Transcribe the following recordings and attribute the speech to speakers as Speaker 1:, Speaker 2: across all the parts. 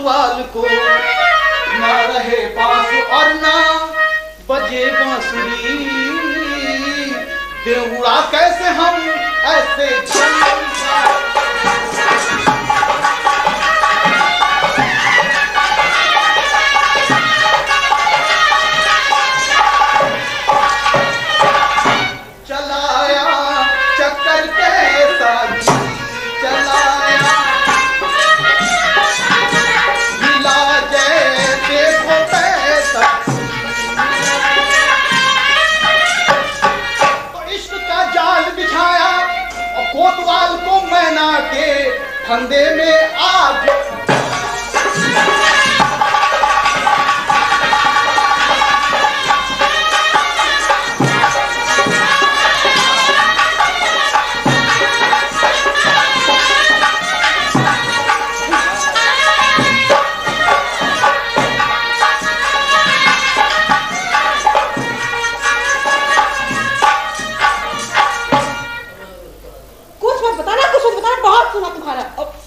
Speaker 1: कोतवाल को, ना रहे बांस और ना बजे बांसुरी, देवड़ा कैसे हम ऐसे चलाया चक्कर कैसा चलाया, मिला जैसे वो पैसा, तो इश्क का जाल बिछाया और कोतवाल को मैना के फंदे में आग।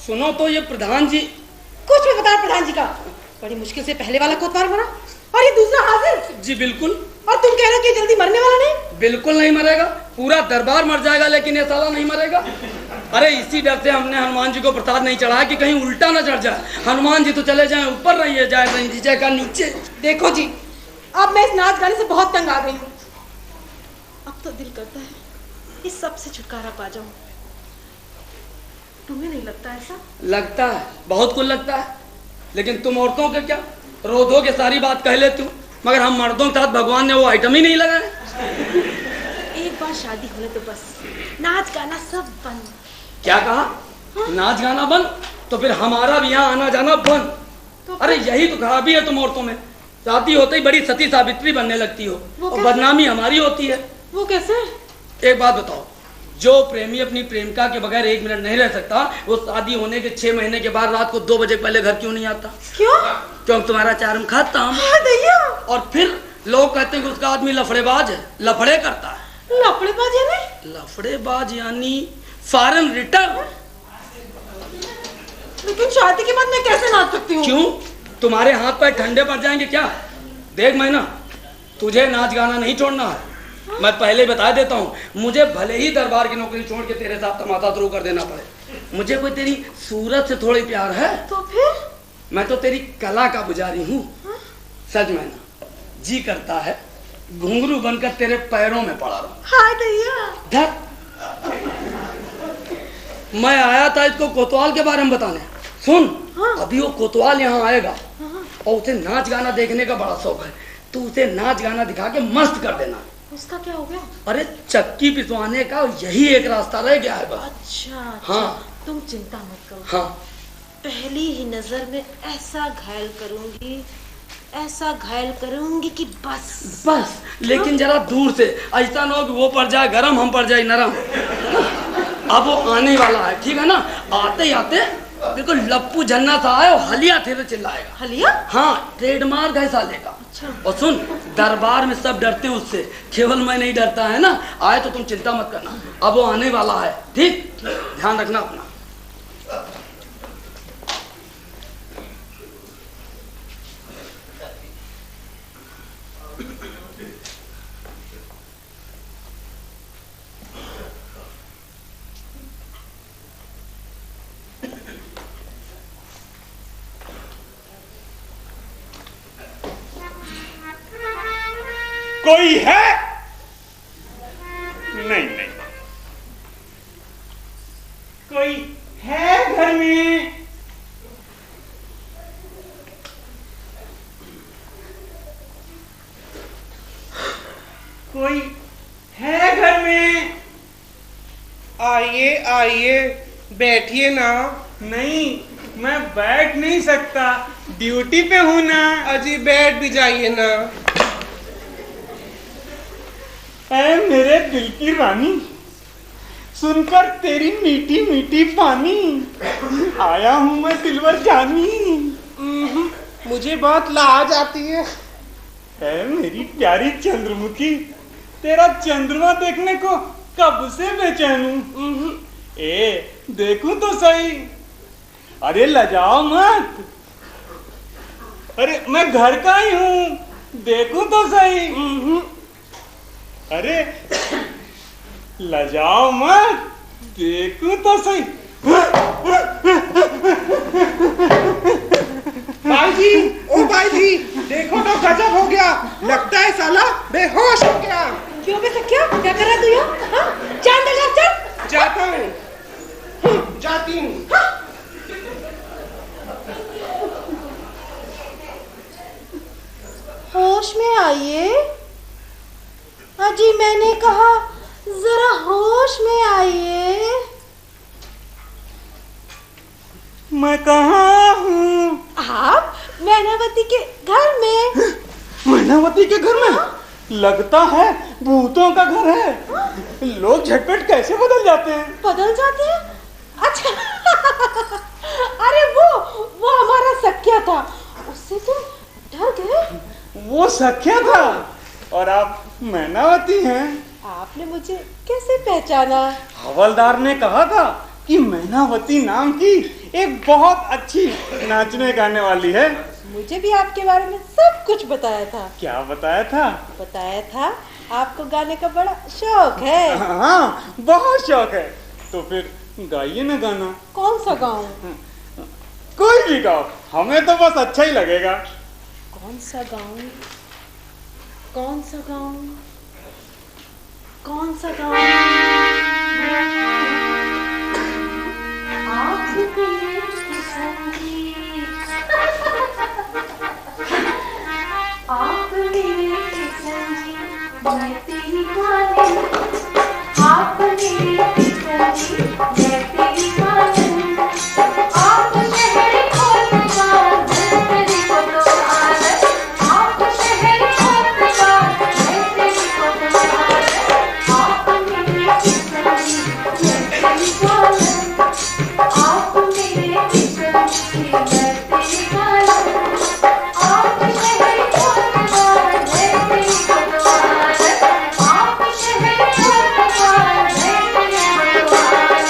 Speaker 2: सुनो तो ये प्रधान जी,
Speaker 3: कुछ भी बता प्रधान जी का। बड़ी मुश्किल से पहले वाला कोतवाल मरा और ये दूसरा हाजिर।
Speaker 2: जी बिल्कुल।
Speaker 3: और तुम कह रहे हो कि जल्दी मरने वाला नहीं?
Speaker 2: बिल्कुल नहीं मरेगा, पूरा दरबार मर जाएगा लेकिन ये साला नहीं मरेगा। अरे इसी डर से हमने हनुमान जी को प्रसाद नहीं चढ़ाया कि कहीं उल्टा ना चढ़ जाए। हनुमान जी तो चले जाए ऊपर, रहिए जाए रंजीजा का नीचे।
Speaker 3: देखो जी, अब मैं इस नाच गाने से बहुत तंग आ गई हूँ। अब तो दिल करता है इस सब से छुटकारा पा जाऊं। तुम्हें नहीं लगता ऐसा?
Speaker 2: लगता है, बहुत कुछ लगता है, लेकिन तुम औरतों के क्या रो धो के सारी बात कह लेती हो, मगर हम मर्दों के साथ भगवान ने वो आइटम ही नहीं लगाए।
Speaker 3: एक बार शादी होने तो बस नाच गाना सब बंद।
Speaker 2: क्या कहा? हाँ? नाच गाना बंद? तो फिर हमारा भी यहाँ आना जाना बंद। तो अरे यही तो खराबी है तुम औरतों में, शादी होते ही बड़ी सती सावित्री बनने लगती हो और बदनामी हमारी होती है।
Speaker 3: वो कैसे?
Speaker 2: एक बात बताओ, जो प्रेमी अपनी प्रेमिका के बगैर 1 मिनट नहीं रह सकता, वो शादी होने के 6 महीने के बाद रात को 2 बजे पहले घर क्यों नहीं आता?
Speaker 3: क्यों?
Speaker 2: क्योंकि तुम्हारा चारम खाता हूं। और फिर लोग कहते हैं कि उसका आदमी लफड़ेबाज है, लफड़े करता है।
Speaker 3: लफड़ेबाज यानी?
Speaker 2: लफड़ेबाज यानी फॉरेन रिटर्न।
Speaker 3: लेकिन शादी के बाद मैं कैसे नाच सकती हूँ?
Speaker 2: क्यों? तुम्हारे हाथ पैर ठंडे पड़ जाएंगे क्या? देख मैना, तुझे नाच गाना नहीं छोड़ना है। मैं पहले बता देता हूँ, मुझे भले ही दरबार की नौकरी छोड़ के तेरे साथ तमाशा शुरू कर देना पड़े, मुझे कोई तेरी सूरत से थोड़ी प्यार है।
Speaker 3: तो फिर? मैं
Speaker 2: तो तेरी कला का पुजारी हूँ। सच में ना, जी करता है घुंघरू बनकर तेरे पैरों में पड़ा रहूं।
Speaker 3: हाय दैया।
Speaker 2: मैं आया था इसको कोतवाल के बारे में बताने। सुन, हाँ? अभी वो कोतवाल यहाँ आएगा, हाँ? और उसे नाच गाना देखने का बड़ा शौक है। तू उसे नाच गाना दिखा के मस्त कर देना।
Speaker 3: उसका क्या हो गया?
Speaker 2: अरे चक्की पिसवाने का यही एक रास्ता रह गया है बस।
Speaker 3: अच्छा,
Speaker 2: हाँ
Speaker 3: तुम चिंता मत करो।
Speaker 2: हाँ,
Speaker 3: पहली ही नजर में ऐसा घायल करूंगी, ऐसा घायल करूंगी कि बस।
Speaker 2: लेकिन जरा दूर से, ऐसा ना हो कि वो पड़ जाए गरम, हम पड़ जाए नरम। अब वो आने वाला है, ठीक है ना? आते ही आते बिल्कुल लप्पू झन्ना सा आए और हलिया थे चिल्लाएगा।
Speaker 3: हलिया?
Speaker 2: हाँ, ट्रेडमार्क है साले का।
Speaker 3: अच्छा।
Speaker 2: और सुन, दरबार में सब डरते हैं उससे, केवल मैं नहीं डरता है ना। आए तो तुम चिंता मत करना, अब वो आने वाला है, ठीक? ध्यान रखना अपना।
Speaker 4: कोई है? नहीं नहीं, कोई है घर में? कोई है घर में? आइए आइए, बैठिए ना। नहीं, मैं बैठ नहीं सकता, ड्यूटी पे हूं ना। अजी बैठ भी जाइए ना। ऐ मेरे दिल की रानी, सुनकर तेरी मीठी मीठी पानी, आया हूं मैं सिल्वर जानी। मुझे बहुत लाज आती है। ऐ मेरी प्यारी चंद्रमुखी, तेरा चंद्रमा देखने को कब से बेचैन हूं। देखूं तो सही। अरे लजाओ मत, अरे मैं घर का ही हूँ, देखूं तो सही। अरे लजाओ मत, देखूं तो सही।
Speaker 5: भाई जी, ओ भाई जी, देखो तो गजब हो गया, लगता है साला बेहोश हो गया।
Speaker 3: क्यों बे सख्या, क्या कर रहा तू यहाँ? हाँ? चल चल चल।
Speaker 5: जाता हूँ, जाती हूँ।
Speaker 3: होश में आइए। अजी मैंने कहा जरा होश में आइए।
Speaker 4: मैं कहाँ हूँ?
Speaker 3: आप मैनावती के घर में।
Speaker 4: मैनावती के घर में? लगता है भूतों का घर है। लोग झटपट कैसे बदल जाते हैं?
Speaker 3: बदल जाते हैं? अच्छा अरे वो हमारा सख्या था, उससे तुम डर गए?
Speaker 4: वो सख्या था और आप मैनावती हैं।
Speaker 3: आपने मुझे कैसे पहचाना?
Speaker 4: हवलदार ने कहा था कि मैनावती नाम की एक बहुत अच्छी नाचने गाने वाली है।
Speaker 3: मुझे भी आपके बारे में सब कुछ बताया था।
Speaker 4: क्या बताया था?
Speaker 3: बताया था आपको गाने का बड़ा शौक है।
Speaker 4: हाँ, बहुत शौक है। तो फिर गाइए ना गाना।
Speaker 3: कौन सा गाऊं?
Speaker 4: कोई भी गाओ, हमें तो बस अच्छा ही लगेगा।
Speaker 3: कौन सा गाऊं? कौन सा गाऊं? कौन सा गाऊं? आपके संगीत, आप मेरे संगीत, मैं तेरी मालिक। आप मेरे संगीत, मैं तेरी मालिक। आप शहर खोलवार, मैं तेरी कोतवाल। आप शहर खोलवार, मैं तेरी कोतवाल। आप मेरे संगीत, मैं तेरी मालिक। आप मेरे संगीत, मैं तेरी मालिक। आप शहर खोलवार, मैं तेरी कोतवाल। आप शहर खोलवार, मैं तेरी कोतवाल।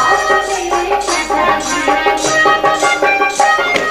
Speaker 3: आप मेरे संगीत।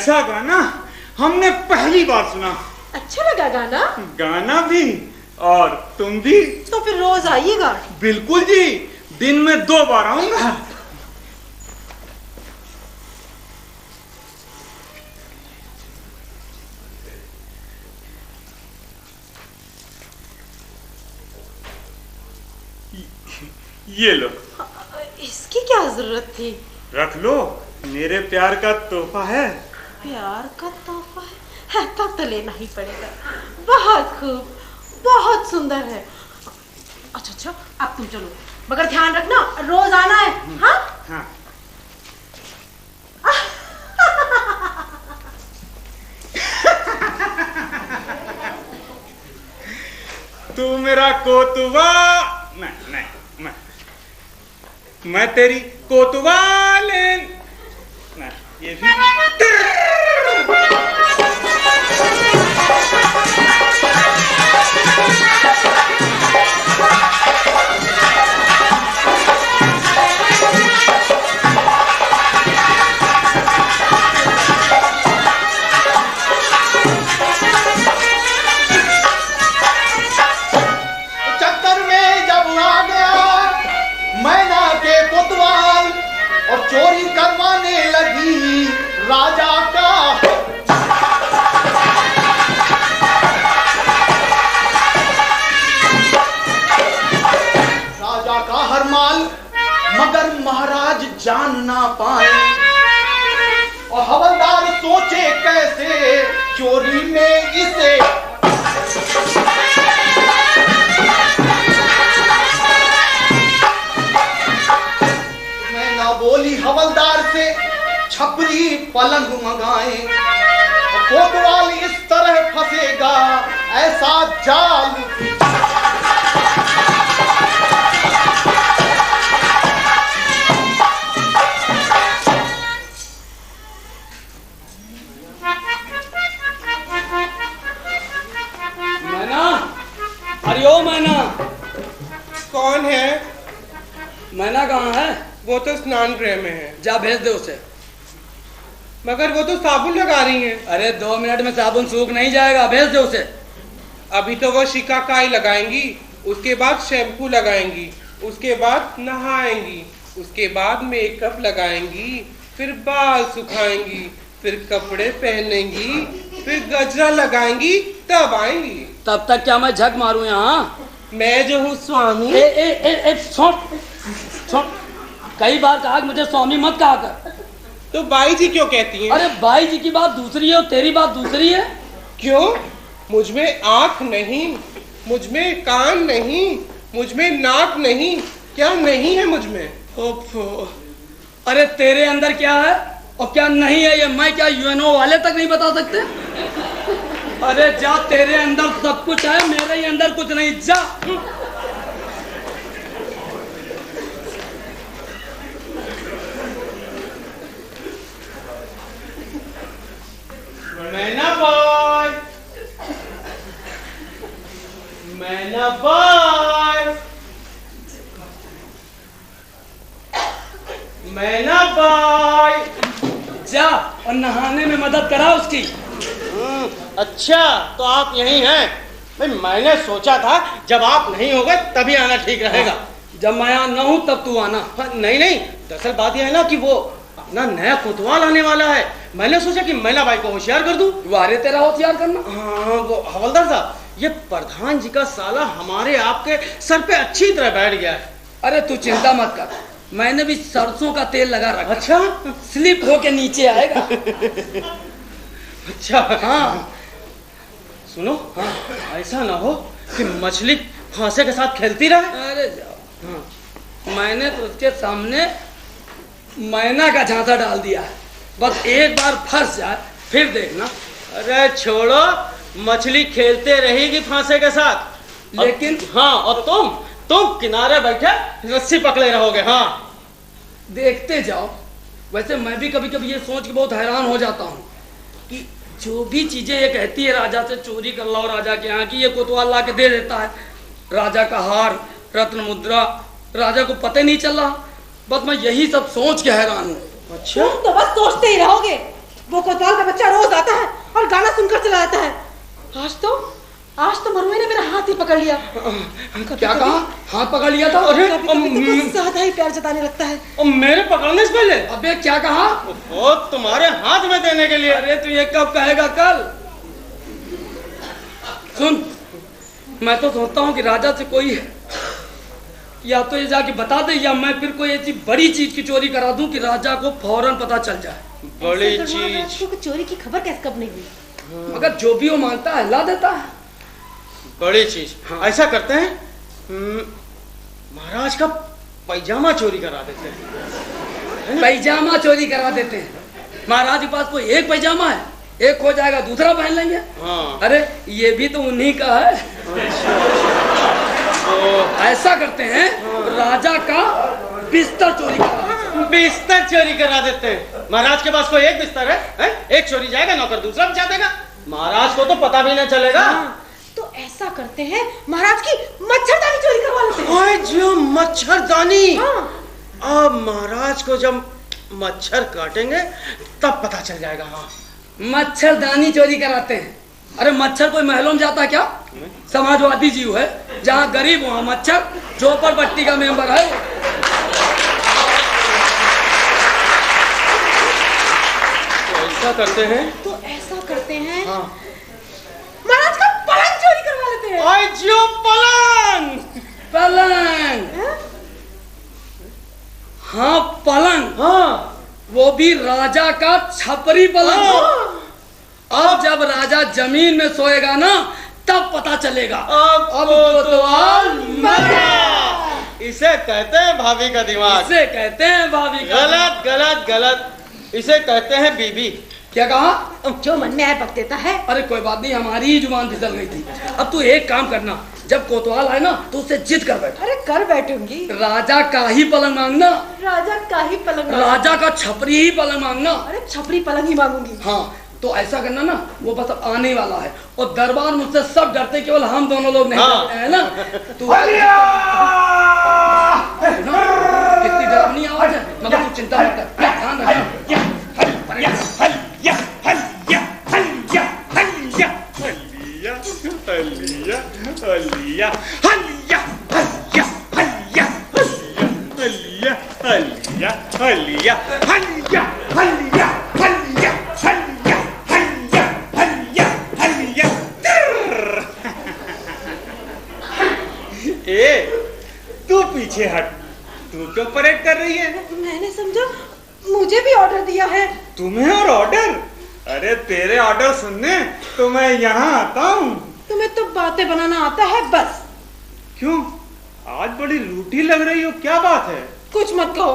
Speaker 4: ऐसा गाना हमने पहली बार सुना।
Speaker 3: अच्छा लगा गाना?
Speaker 4: गाना भी और तुम भी।
Speaker 3: तो फिर रोज आइएगा।
Speaker 4: बिल्कुल जी, दिन में 2 बार आऊंगा। ये लो।
Speaker 3: इसकी क्या जरूरत थी?
Speaker 4: रख लो, मेरे प्यार का तोहफा है।
Speaker 3: प्यार का तोहफा है? तब तो लेना ही पड़ेगा। बहुत खूब, बहुत सुंदर है। अच्छा, अब तुम चलो, मगर ध्यान रखना रोज आना है। हाँ
Speaker 4: हाँ। तू मेरा कोतुआ, नहीं, मैं तेरी कोतवाले, ये भी
Speaker 1: चक्कर में जब आ गया मैना के कोतवाल और चोरी करवाने लगी राजा का। राजा का हर माल मगर महाराज जान ना पाए और हवलदार सोचे कैसे चोरी में इसे। बोली हवलदार से छपरी पलंग मंगाए, कोतवाल इस तरह फंसेगा ऐसा जाल।
Speaker 2: मैना, अरे ओ मैना।
Speaker 5: कौन है?
Speaker 2: मैना कहाँ है?
Speaker 5: वो तो स्नान गृह में है।
Speaker 2: जा भेज दे उसे।
Speaker 5: मगर वो तो साबुन लगा रही हैं।
Speaker 2: अरे 2 मिनट में साबुन सूख नहीं जाएगा, भेज दे उसे।
Speaker 5: अभी तो वो शिकाकाई लगाएंगी, उसके बाद शैम्पू लगाएंगी, उसके बाद नहाएंगी, उसके बाद मेकअप लगाएंगी, फिर बाल सुखाएंगी, फिर कपड़े पहनेंगी, फिर गजरा लगाएंगी, तब आएंगी।
Speaker 2: तब तक क्या मैं झक मारूं यहाँ?
Speaker 5: मैं जो हूँ स्वामी।
Speaker 2: छोड़। कई बार कहा कि मुझे स्वामी मत कहा कर।
Speaker 5: तो बाई जी क्यों कहती हैं?
Speaker 2: अरे बाई जी की बात दूसरी है और तेरी बात दूसरी है।
Speaker 5: क्यों? मुझ में आंख नहीं, मुझ में कान नहीं, मुझ में नाक नहीं, क्या नहीं है मुझ में?
Speaker 2: ओफो, अरे तेरे अंदर क्या है और क्या नहीं है ये मैं क्या यूएनओ वाले तक नहीं बता सकते? अरे जा, तेरे अंदर सब कुछ है, मेरे ही अंदर कुछ नहीं। जा।
Speaker 5: मैना बॉय, मैना बॉय, मैना बॉय।
Speaker 2: जा और नहाने में मदद करा उसकी।
Speaker 6: अच्छा, तो आप यही हैं? भाई मैंने सोचा था जब आप नहीं होगे तभी आना ठीक रहेगा।
Speaker 2: जब मैं यहाँ न हूँ तब तू आना।
Speaker 6: नहीं, दरअसल बात यह है ना कि वो अपना नया कोतवाल आने वाला है। मैंने सोचा कि मैना बाई को होशियार कर दूं।
Speaker 2: वारे तेरा होशियार करना।
Speaker 6: हाँ, वो हवलदार साहब, ये प्रधान जी का साला हमारे आपके सर पे अच्छी तरह बैठ गया है।
Speaker 2: अरे तू चिंता मत कर, मैंने भी सरसों का तेल लगा रखा।
Speaker 6: अच्छा,
Speaker 2: स्लिप होके नीचे आएगा।
Speaker 6: अच्छा।
Speaker 2: हाँ
Speaker 6: सुनो, हाँ, ऐसा ना हो कि मछली फांसे के साथ खेलती रहे।
Speaker 2: अरे जाओ। हाँ, मैंने तो उसके सामने मैना का झांसा डाल दिया है, बस एक बार फंस जाए फिर देखना।
Speaker 6: अरे छोड़ो, मछली खेलते रहेगी फांसे के साथ।
Speaker 2: लेकिन
Speaker 6: हाँ, और तुम किनारे बैठे रस्सी पकड़े रहोगे। हाँ,
Speaker 2: देखते जाओ। वैसे मैं भी कभी कभी ये सोच के बहुत हैरान हो जाता हूँ कि जो भी चीजें ये कहती है राजा से चोरी कर लाओ राजा के यहाँ की, ये कोतवाल ला के दे देता है। राजा का हार, रत्न मुद्रा, राजा को पता ही नहीं चल रहा। बस मैं यही सब सोच के हैरान हूँ।
Speaker 6: अच्छा,
Speaker 3: तुम तो बस सोचते ही रहोगे। वो कोतवाल का बच्चा रोज आता है और गाना सुनकर चला जाता है। आज तो मरुए ने मेरा हाथ ही पकड़ लिया।
Speaker 2: क्या कहा? हाथ पकड़ लिया था?
Speaker 3: अरे कुछ ज्यादा ही प्यार जताने लगता है।
Speaker 6: और मेरे पकड़ने से पहले?
Speaker 2: अबे क्या कहा?
Speaker 6: वो तुम्हारे हाथ में देने के लिए।
Speaker 2: अरे तू ये कब कहेगा? कल। सुन, मैं तो सोचता हूँ कि राजा से कोई या तो ये जाके बता दे, या मैं फिर कोई ऐसी बड़ी चीज की चोरी करा दूं कि राजा को फौरन पता चल जाए।
Speaker 6: बड़ी चीज?
Speaker 3: चोरी की खबर कैसे कब नहीं हुई?
Speaker 2: मगर जो भी वो मांगता है हिला देता है।
Speaker 6: बड़ी चीज?
Speaker 2: हाँ।
Speaker 6: ऐसा करते हैं, महाराज का पैजामा चोरी करा देते हैं।
Speaker 2: पैजामा चोरी करा देते हैं? महाराज के पास कोई एक पैजामा है, एक हो जाएगा दूसरा पहन लेंगे।
Speaker 6: हाँ।
Speaker 2: अरे ये भी तो उन्हीं का है। तो ऐसा करते हैं, राजा का बिस्तर चोरी करा।
Speaker 6: बिस्तर चोरी करा देते हैं? महाराज के पास कोई एक बिस्तर है? एक चोरी जाएगा, नौकर दूसरा बिछा देगा, महाराज को तो पता भी न चलेगा।
Speaker 3: हाँ, तो ऐसा करते हैं, महाराज की मच्छरदानी चोरी करवा लेते हैं।
Speaker 6: ओए जो मच्छरदानी!
Speaker 3: हाँ।
Speaker 6: अब महाराज को जब मच्छर काटेंगे तब पता चल जाएगा। हाँ,
Speaker 2: मच्छरदानी चोरी कराते हैं। अरे मच्छर कोई महलों में जाता क्या? समाजवादी जीव है, जहाँ गरीब वहाँ मच्छर, झोपड़पट्टी का मेंबर है।
Speaker 6: ऐसा करते हैं,
Speaker 3: हाँ। महाराज का पलंग चोरी करवा लेते हैं।
Speaker 6: ओए जो पलंग!
Speaker 2: पलंग? हाँ पलंग।
Speaker 6: हाँ,
Speaker 2: वो भी राजा का छपरी पलंग। अब जब राजा जमीन में सोएगा ना, तब पता चलेगा।
Speaker 6: अब कोतवाल मरा। इसे कहते हैं भाभी का दिमाग।
Speaker 2: इसे कहते हैं भाभी का।
Speaker 6: गलत गलत गलत, इसे कहते हैं बीबी।
Speaker 2: क्या कहा?
Speaker 3: जो मन में आए बक देता है।
Speaker 2: अरे कोई बात नहीं, हमारी ही जुबान फिसल गई थी। अब तू एक काम करना, जब कोतवाल आए ना तो उससे जिद कर बैठ।
Speaker 3: अरे कर बैठूंगी।
Speaker 2: राजा का ही पलंग मांगना।
Speaker 3: राजा का ही पलंग?
Speaker 2: राजा का छपरी ही पलंग मांगना।
Speaker 3: अरे छपरी पलंग ही मांगूंगी।
Speaker 2: हाँ, तो ऐसा करना ना, वो बस अब आने वाला है और दरबार मुझसे सब डरते, केवल हम दोनों लोग नहीं
Speaker 6: हाँ।
Speaker 2: डरते, है ना? तू कितनी डरावनी आवाज है, मगर तू चिंता मत कर, ध्यान रखना।
Speaker 4: तू पीछे हट, तू क्यों परेड कर रही है?
Speaker 3: मैंने समझा मुझे भी ऑर्डर दिया है।
Speaker 4: तुम्हें और ऑर्डर? अरे तेरे ऑर्डर सुनने तो मैं यहाँ आता हूँ।
Speaker 3: तुम्हें तो बातें बनाना आता है बस।
Speaker 4: क्यों, आज बड़ी रूठी लग रही हो, क्या बात है?
Speaker 3: कुछ मत कहो,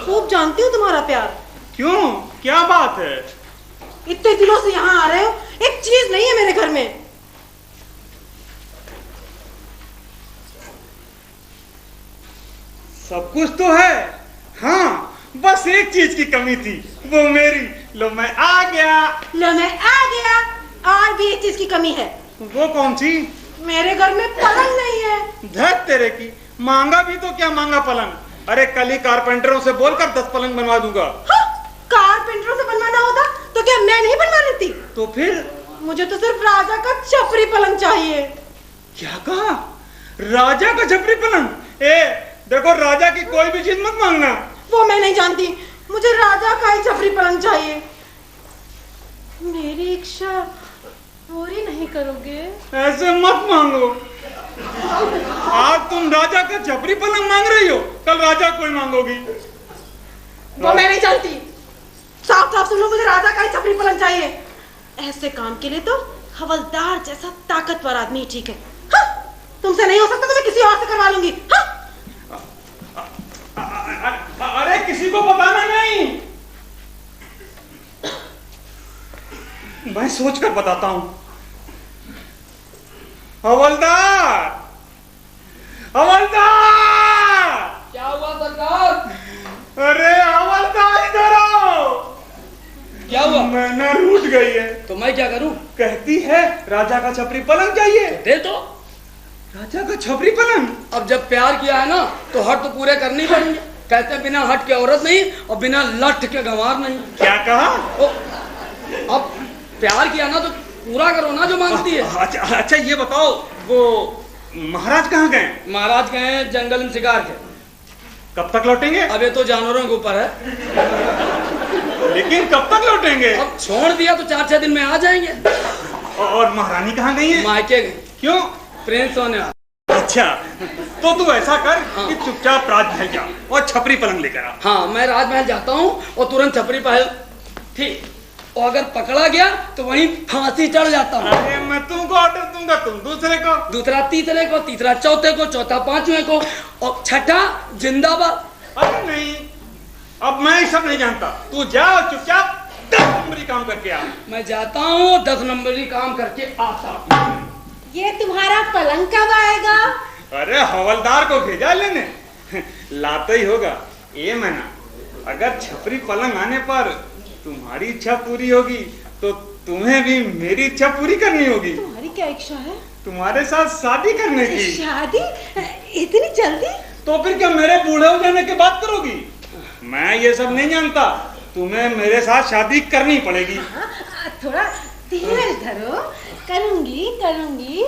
Speaker 3: खूब जानती हूँ तुम्हारा प्यार।
Speaker 4: क्यों, क्या बात है?
Speaker 3: इतने दिनों से यहाँ आ रहे हो, एक चीज नहीं है मेरे घर में।
Speaker 4: सब कुछ तो है, हाँ, बस एक चीज की कमी थी, वो मेरी। लो मैं आ गया।
Speaker 3: लो मैं आ गया। और भी एक चीज की कमी है।
Speaker 4: वो कौन सी?
Speaker 3: मेरे घर में पलंग नहीं है।
Speaker 4: धत तेरे की, मांगा भी तो क्या मांगा पलंग। अरे कल ही कारपेंटरों से बोलकर 10 पलंग बनवा दूंगा।
Speaker 3: हाँ, कारपेंटरों से बनवाना होता तो क्या मैं नहीं बनवा लेती?
Speaker 4: तो फिर?
Speaker 3: मुझे तो सिर्फ राजा का छपरी पलंग चाहिए।
Speaker 4: क्या कहा? राजा का छपरी पलंग? देखो, राजा की कोई भी चीज मत मांगना।
Speaker 3: वो मैं नहीं जानती, मुझे राजा का ही छपरी पलंग चाहिए। मेरी इच्छा पूरी नहीं करोगे?
Speaker 4: ऐसे मत मांगो। आज तुम राजा का छपरी पलंग मांग रही हो, कल राजा कोई मांगोगी।
Speaker 3: वो मैं नहीं जानती, साफ साफ सुन लो, मुझे राजा का ही छपरी पलंग चाहिए। ऐसे काम के लिए तो हवलदार जैसा ताकतवर आदमी ठीक है। हाँ, तुमसे नहीं हो सकता तो मैं किसी और से करवा लूंगी। हाँ?
Speaker 4: अरे किसी को बताना नहीं, मैं सोच कर बताता हूं। हवलदार, हवलदार!
Speaker 2: क्या हुआ सरकार?
Speaker 4: अरे हवलदार इधर आओ।
Speaker 2: क्या हुआ?
Speaker 4: मैना रूठ गई है।
Speaker 2: तो मैं क्या करूं?
Speaker 4: कहती है राजा का छपरी पलंग चाहिए।
Speaker 2: दे तो।
Speaker 4: राजा का छपरी पलंग?
Speaker 2: अब जब प्यार किया है ना, तो हट तो पूरे करनी पड़ेंगे। कहते हैं बिना हट के औरत नहीं और बिना लठ के गंवार नहीं।
Speaker 4: क्या कहा?
Speaker 2: ओ, अब प्यार किया ना तो पूरा करो ना जो मांगती है।
Speaker 4: अच्छा ये बताओ, वो महाराज कहाँ गए?
Speaker 2: महाराज गए हैं जंगल में शिकार के।
Speaker 4: कब तक लौटेंगे?
Speaker 2: अब ये तो जानवरों के ऊपर है,
Speaker 4: लेकिन कब तक लौटेंगे?
Speaker 2: अब छोड़ दिया तो 4-6 दिन में आ जाएंगे।
Speaker 4: और महारानी कहाँ गई है?
Speaker 2: मायके गई।
Speaker 4: क्यों?
Speaker 2: प्रिंस होने वाला।
Speaker 4: अच्छा, तो तू ऐसा कर कि चुपचाप राजमहल जा और छपरी पलंग लेकर आ।
Speaker 2: हाँ, मैं राजमहल जाता हूँ और तुरंत छपरी पहल। ठीक, और अगर पकड़ा गया तो वहीं फांसी चढ़ जाता हूँ।
Speaker 4: अरे मैं तुमको ऑर्डर दूंगा, तुम दूसरे को,
Speaker 2: दूसरा तीसरे को, तीसरा चौथे को, चौथा पांचवें को और छठा जिंदाबाद।
Speaker 4: अरे नहीं, अब मैं ये सब नहीं जानता। तू जा और चुपचाप 10 नंबरी काम करके आ।
Speaker 2: मैं जाता हूँ 10 नंबरी काम करके आता हूँ।
Speaker 3: ये तुम्हारा पलंग कब आएगा?
Speaker 4: अरे हवलदार को भेजा लेने, लाता ही होगा। ये मना, अगर छपरी पलंग आने पर तुम्हारी इच्छा पूरी होगी तो तुम्हें भी मेरी इच्छा पूरी करनी होगी।
Speaker 3: तुम्हारी क्या इच्छा है?
Speaker 4: तुम्हारे साथ शादी करने की।
Speaker 3: शादी? इतनी जल्दी?
Speaker 4: तो फिर क्या मेरे बूढ़े हो जाने की बात करोगी? मैं ये सब नहीं जानता, तुम्हें मेरे साथ शादी करनी पड़ेगी।
Speaker 3: थोड़ा धीरज धरो, करूंगी करूंगी।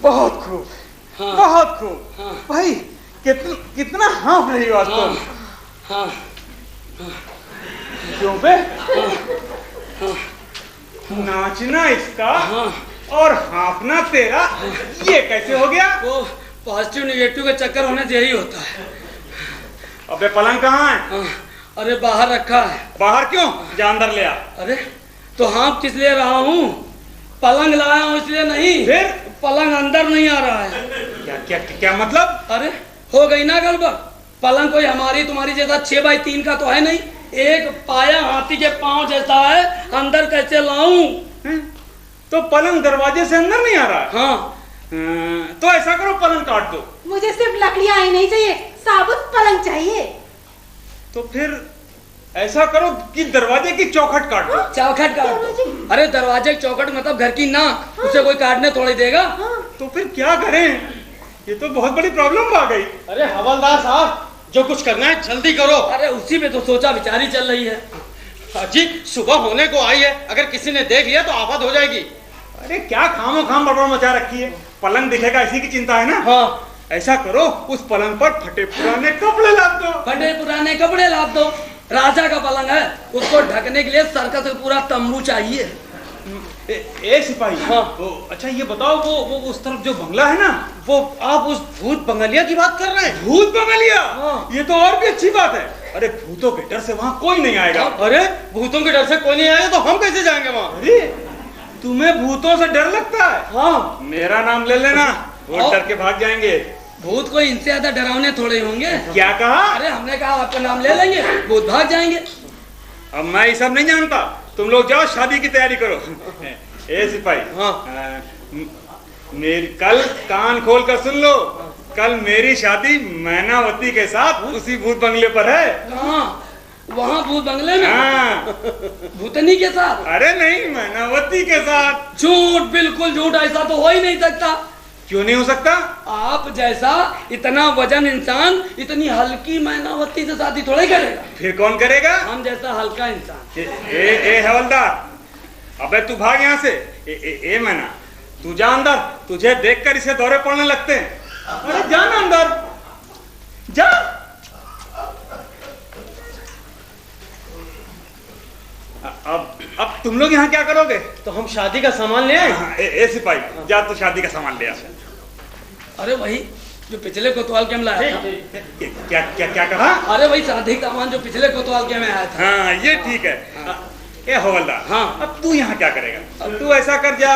Speaker 4: बहुत खूब,
Speaker 2: हाँ।
Speaker 4: बहुत खूब।
Speaker 2: हाँ।
Speaker 4: भाई कितना हाँफ रही हो आज
Speaker 2: हाँ,
Speaker 4: तुम।
Speaker 2: हाँ,
Speaker 4: क्यों बे? नाचना इसका
Speaker 2: हाँ।
Speaker 4: और हाँफना तेरा, ये कैसे हो गया?
Speaker 2: वो पॉजिटिव निगेटिव के चक्कर होने से यही होता है।
Speaker 4: अबे पलंग कहाँ है?
Speaker 2: हाँ, अरे बाहर रखा है।
Speaker 4: बाहर क्यों? जा अंदर ले आ।
Speaker 2: अरे तो हाँ किस लिए रहा हूँ? पलंग लाया हूँ इसलिए नहीं।
Speaker 4: फिर?
Speaker 2: पलंग अंदर नहीं आ रहा है।
Speaker 4: क्या क्या क्या मतलब?
Speaker 2: अरे हो गई ना गड़बड़। पलंग कोई हमारी तुम्हारी जैसा 6x3 का तो है नहीं, एक पाया हाथी के पांव जैसा है। अंदर कैसे लाऊं?
Speaker 4: तो पलंग दरवाजे से अंदर नहीं आ रहा है?
Speaker 2: हाँ,
Speaker 4: तो ऐसा करो, पलंग काट दो।
Speaker 3: मुझे सिर्फ लकड़ियां ही नहीं चाहिए, साबुत पलंग चाहिए।
Speaker 4: तो फिर ऐसा करो कि दरवाजे की चौखट काट दो।
Speaker 2: चौखट काट दो। अरे दरवाजे की चौखट मतलब घर की नाक, उसे कोई काटने थोड़ी देगा।
Speaker 4: तो फिर क्या करें? ये तो बहुत बड़ी प्रॉब्लम आ गई।
Speaker 6: अरे हवलदार साहब, जो कुछ करना है जल्दी करो।
Speaker 2: अरे उसी पे तो सोचा विचारी चल रही है।
Speaker 6: जी सुबह होने को आई है, अगर किसी ने देख लिया तो आफत हो जाएगी।
Speaker 4: अरे क्या खामो खाम बड़बड़ मचा रखी है? पलंग दिखेगा इसी की चिंता है ना?
Speaker 2: हाँ,
Speaker 4: ऐसा करो, उस पलंग पर फटे पुराने कपड़े लाद दो।
Speaker 2: फटे पुराने कपड़े लाद दो। राजा का पलंग है, उसको ढकने के लिए सर्कस का पूरा तंबू चाहिए।
Speaker 4: ए सिपाही,
Speaker 6: हाँ।
Speaker 4: अच्छा ये बताओ, वो उस तरफ जो बंगला है ना,
Speaker 6: वो आप उस भूत बंगलिया की बात कर रहे हैं?
Speaker 4: भूत बंगलिया?
Speaker 6: हाँ।
Speaker 4: ये तो और भी अच्छी बात है। अरे भूतों के डर से वहाँ कोई नहीं आएगा।
Speaker 6: अरे भूतों के डर से कोई नहीं आएगा तो हम कैसे जाएंगे वहाँ?
Speaker 4: अरे तुम्हें भूतों से डर लगता है?
Speaker 6: हाँ।
Speaker 4: मेरा नाम ले लेना, वो डर के भाग जाएंगे।
Speaker 2: भूत कोई इनसे ज्यादा डरावने थोड़े होंगे।
Speaker 4: क्या कहा?
Speaker 2: अरे हमने कहा आपका नाम ले लेंगे, भूत भाग जाएंगे।
Speaker 4: अब मैं ये सब नहीं जानता, तुम लोग जाओ शादी की तैयारी करो। ए सिपाही,
Speaker 6: हाँ।
Speaker 4: मेरी कल कान खोल कर सुन लो, कल मेरी शादी मैनावती के साथ उसी भूत बंगले पर है।
Speaker 2: कहाँ? वहाँ भूत बंगले में?
Speaker 4: हाँ।
Speaker 2: भूतनी के साथ?
Speaker 4: अरे नहीं, मैनावती के साथ।
Speaker 2: झूठ, बिल्कुल झूठ। ऐसा तो हो ही नहीं सकता।
Speaker 4: क्यों नहीं हो सकता?
Speaker 2: आप जैसा इतना वजन इंसान इतनी हल्की मैनावती से शादी थोड़ी करेगा।
Speaker 4: फिर कौन करेगा?
Speaker 2: हम जैसा हल्का इंसान।
Speaker 4: ए हवलदार, अबे तू भाग यहाँ से। ए मैना, तू जा अंदर, तुझे देखकर इसे दौरे पड़ने लगते हैं। अरे जा ना अंदर, जा। अब तुम लोग यहाँ क्या करोगे?
Speaker 6: तो हम शादी का सामान ले आए।
Speaker 4: ए सिपाही, जा तू शादी का सामान ले आ।
Speaker 2: अरे वही जो पिछले कोतवाल के में लाया था।
Speaker 4: क्या क्या क्या कहा?
Speaker 2: अरे वही शादी का सामान जो पिछले कोतवाल के में आया था।
Speaker 4: हाँ ये ठीक है। ए हवलदार,
Speaker 2: हाँ।
Speaker 4: अब तू यहाँ क्या करेगा? अब तू ऐसा कर, जा